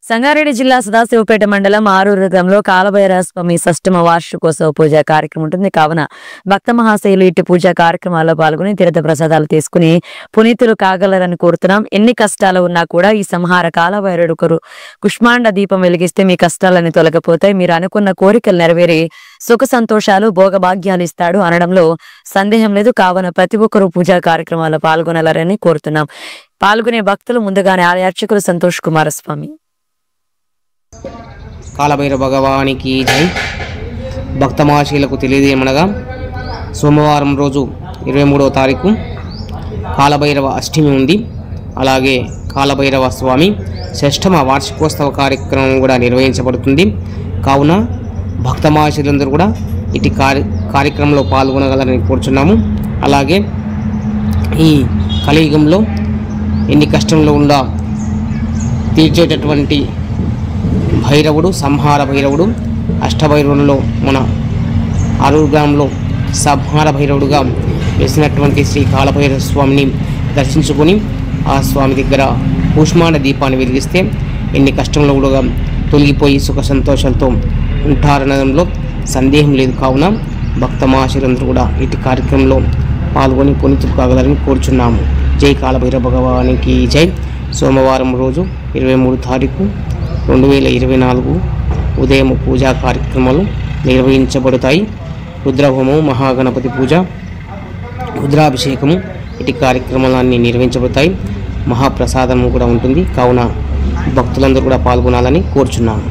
సంగారెడ్డి జిల్లా సదాశివపేట మండలం ఆరూరు గ్రామంలో కాలభైరవ స్వామి షష్టమ వార్షికోత్సవ పూజా కార్యక్రమం ఉంటుంది. కావున భక్త మహాశయులు ఇటు పూజా కార్యక్రమాల్లో పాల్గొని తీర్థ ప్రసాదాలు తీసుకుని పునీతులు కాగలరని కోరుతున్నాం. ఎన్ని కష్టాలు ఉన్నా కూడా ఈ సంహార కాలభైరవుడు ఒకరు కుష్మాండ దీపం వెలిగిస్తే మీ కష్టాలన్నీ తొలగిపోతాయి, మీరు అనుకున్న కోరికలు నెరవేరి సుఖ సంతోషాలు భోగభాగ్యాలు ఇస్తాడు అనడంలో సందేహం లేదు. కావున ప్రతి ఒక్కరూ పూజా కార్యక్రమాల్లో పాల్గొనాలని కోరుతున్నాం. పాల్గొనే భక్తులు ముందుగానే ఆలయ అర్చకులు సంతోష్ కుమార స్వామి. కాలభైరవ భగవానికి జై. భక్త మహాశయులకు తెలియజేయమనగా సోమవారం రోజు 23వ తారీఖు కాలభైరవ అష్టమి ఉంది. అలాగే కాలభైరవ స్వామి షష్టమ వార్షికోత్సవ కార్యక్రమం కూడా నిర్వహించబడుతుంది. కావున భక్త మహాశయులందరూ కూడా ఇటు కార్యక్రమంలో పాల్గొనగలరని కోరుచున్నాము. అలాగే ఈ కలియుగంలో ఎన్ని కష్టంలో ఉండా తీర్చేటటువంటి భైరవుడు, సంహార భైరవుడు, అష్టభైరవులలో మన ఆరూరు గ్రామంలో సంహార భైరవుడుగా వేసినటువంటి శ్రీ కాలభైరవ స్వామిని దర్శించుకొని ఆ స్వామి దగ్గర కూష్మాండ దీపాన్ని వెలిగిస్తే ఎన్ని కష్టంలో కూడా తొలగిపోయి సుఖ సంతోషాలతో ఉంటారనడంలో సందేహం లేదు. కావున భక్త మహాశయులందరూ కూడా ఇటు కార్యక్రమంలో పాల్గొని పునీతులు కాగలరని కోరుచున్నాము. జై కాలభైరవ భగవానికి జై. సోమవారం రోజు 23 తారీఖు 2024 ఉదయం పూజా కార్యక్రమాలు నిర్వహించబడతాయి. రుద్రహోమం, మహాగణపతి పూజ, రుద్రాభిషేకము ఇటు కార్యక్రమాలన్నీ నిర్వహించబడతాయి. మహాప్రసాదము కూడా ఉంటుంది. కావున భక్తులందరూ కూడా పాల్గొనాలని కోరుచున్నాము.